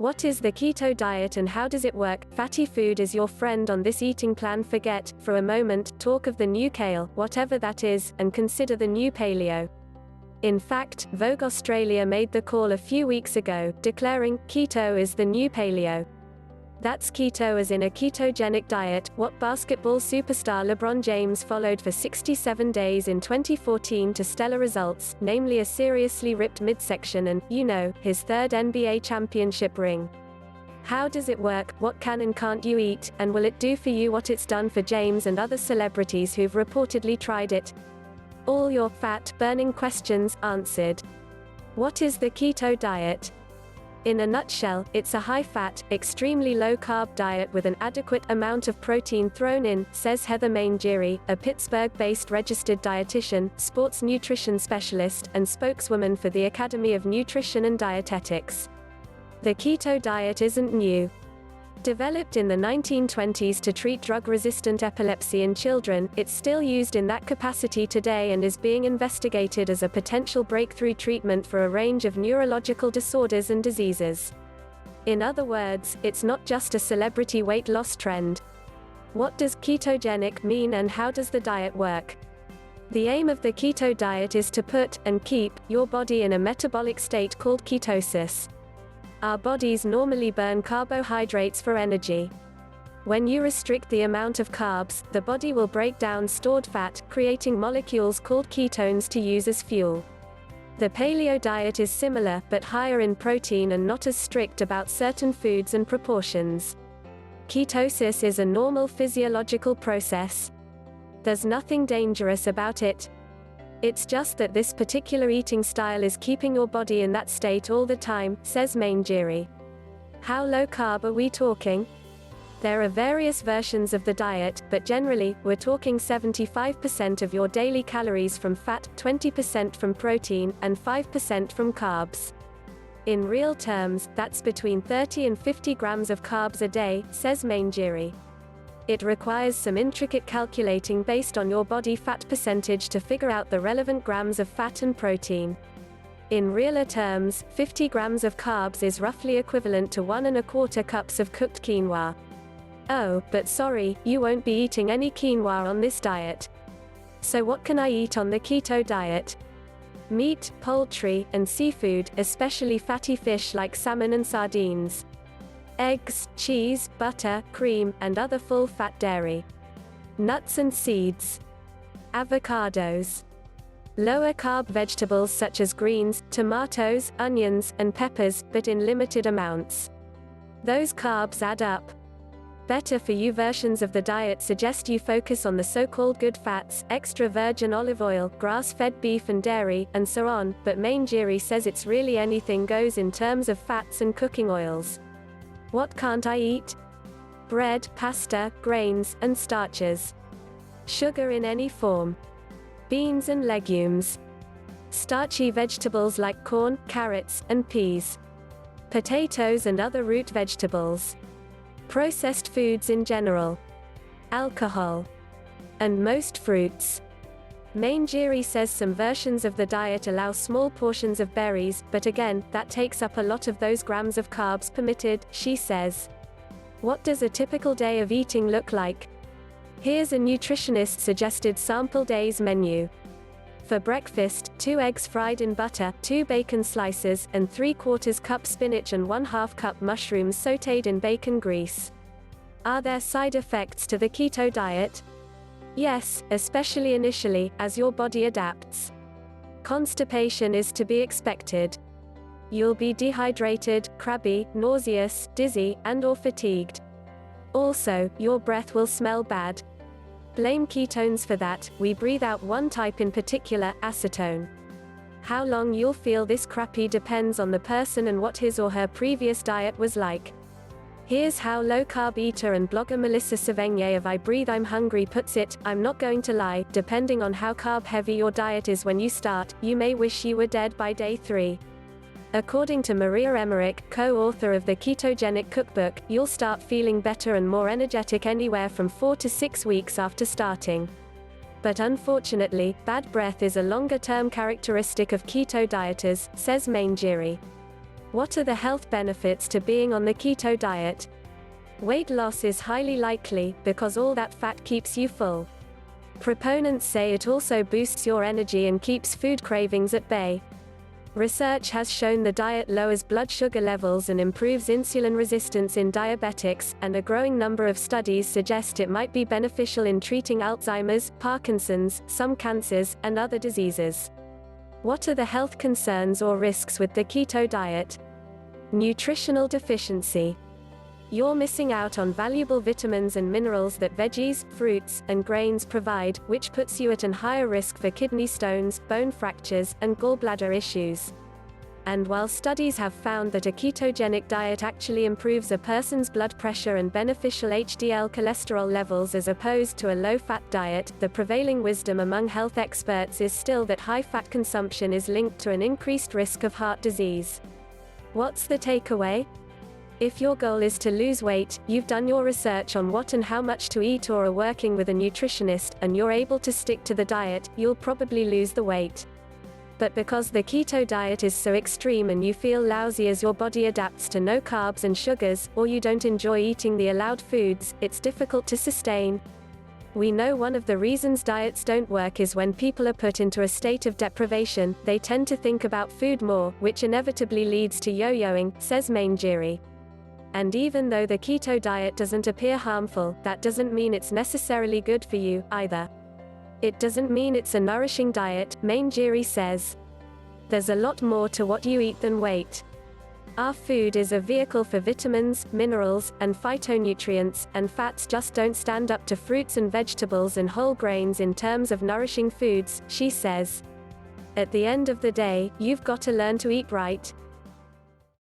What is the keto diet and how does it work? Fatty food is your friend on this eating plan. Forget, for a moment, talk of the new kale, whatever that is, and consider the new paleo. In fact, Vogue Australia made the call a few weeks ago, declaring, keto is the new paleo. That's keto as in a ketogenic diet, what basketball superstar LeBron James followed for 67 days in 2014 to stellar results, namely a seriously ripped midsection and, his third NBA championship ring. How does it work, what can and can't you eat, and will it do for you what it's done for James and other celebrities who've reportedly tried it? All your fat-burning questions answered. What is the keto diet? In a nutshell, it's a high-fat, extremely low-carb diet with an adequate amount of protein thrown in, says Heather Mangieri, a Pittsburgh-based registered dietitian, sports nutrition specialist, and spokeswoman for the Academy of Nutrition and Dietetics. The keto diet isn't new. Developed in the 1920s to treat drug-resistant epilepsy in children, it's still used in that capacity today and is being investigated as a potential breakthrough treatment for a range of neurological disorders and diseases. In other words, it's not just a celebrity weight loss trend. What does ketogenic mean and how does the diet work? The aim of the keto diet is to put, and keep, your body in a metabolic state called ketosis. Our bodies normally burn carbohydrates for energy. When you restrict the amount of carbs, the body will break down stored fat, creating molecules called ketones to use as fuel. The paleo diet is similar, but higher in protein and not as strict about certain foods and proportions. Ketosis is a normal physiological process. There's nothing dangerous about it. It's just that this particular eating style is keeping your body in that state all the time, says Mangieri. How low carb are we talking? There are various versions of the diet, but generally, we're talking 75% of your daily calories from fat, 20% from protein, and 5% from carbs. In real terms, that's between 30 and 50 grams of carbs a day, says Mangieri. It requires some intricate calculating based on your body fat percentage to figure out the relevant grams of fat and protein. In realer terms, 50 grams of carbs is roughly equivalent to 1¼ cups of cooked quinoa. Oh, but sorry, you won't be eating any quinoa on this diet. So what can I eat on the keto diet? Meat, poultry, and seafood, especially fatty fish like salmon and sardines. Eggs, cheese, butter, cream, and other full-fat dairy. Nuts and seeds. Avocados. Lower-carb vegetables such as greens, tomatoes, onions, and peppers, but in limited amounts. Those carbs add up. Better-for-you versions of the diet suggest you focus on the so-called good fats, extra virgin olive oil, grass-fed beef and dairy, and so on, but Mangieri says it's really anything goes in terms of fats and cooking oils. What can't I eat? Bread, pasta, grains, and starches. Sugar in any form. Beans and legumes. Starchy vegetables like corn, carrots, and peas. Potatoes and other root vegetables. Processed foods in general. Alcohol. And most fruits. Mangieri says some versions of the diet allow small portions of berries, but again, that takes up a lot of those grams of carbs permitted, she says. What does a typical day of eating look like? Here's a nutritionist-suggested sample day's menu. For breakfast, 2 eggs fried in butter, 2 bacon slices, and 3/4 cup spinach and 1/2 cup mushrooms sautéed in bacon grease. Are there side effects to the keto diet? Yes, especially initially, as your body adapts. Constipation is to be expected. You'll be dehydrated, crabby, nauseous, dizzy, and/or fatigued. Also, your breath will smell bad. Blame ketones for that. We breathe out one type in particular, acetone. How long you'll feel this crappy depends on the person and what his or her previous diet was like. Here's how low-carb eater and blogger Melissa Sevigny of I Breathe I'm Hungry puts it: I'm not going to lie, depending on how carb-heavy your diet is when you start, you may wish you were dead by day 3. According to Maria Emmerich, co-author of the Ketogenic Cookbook, you'll start feeling better and more energetic anywhere from 4 to 6 weeks after starting. But unfortunately, bad breath is a longer-term characteristic of keto dieters, says Mangieri. What are the health benefits to being on the keto diet? Weight loss is highly likely, because all that fat keeps you full. Proponents say it also boosts your energy and keeps food cravings at bay. Research has shown the diet lowers blood sugar levels and improves insulin resistance in diabetics, and a growing number of studies suggest it might be beneficial in treating Alzheimer's, Parkinson's, some cancers, and other diseases. What are the health concerns or risks with the keto diet? Nutritional deficiency. You're missing out on valuable vitamins and minerals that veggies, fruits, and grains provide, which puts you at an higher risk for kidney stones, bone fractures, and gallbladder issues. And while studies have found that a ketogenic diet actually improves a person's blood pressure and beneficial HDL cholesterol levels as opposed to a low-fat diet, the prevailing wisdom among health experts is still that high-fat consumption is linked to an increased risk of heart disease. What's the takeaway? If your goal is to lose weight, you've done your research on what and how much to eat or are working with a nutritionist, and you're able to stick to the diet, you'll probably lose the weight. But because the keto diet is so extreme and you feel lousy as your body adapts to no carbs and sugars, or you don't enjoy eating the allowed foods, it's difficult to sustain. We know one of the reasons diets don't work is when people are put into a state of deprivation, they tend to think about food more, which inevitably leads to yo-yoing, says Manjiri. And even though the keto diet doesn't appear harmful, that doesn't mean it's necessarily good for you, either. It doesn't mean it's a nourishing diet, Manjiri says. There's a lot more to what you eat than weight. Our food is a vehicle for vitamins, minerals, and phytonutrients, and fats just don't stand up to fruits and vegetables and whole grains in terms of nourishing foods, she says. At the end of the day, you've got to learn to eat right.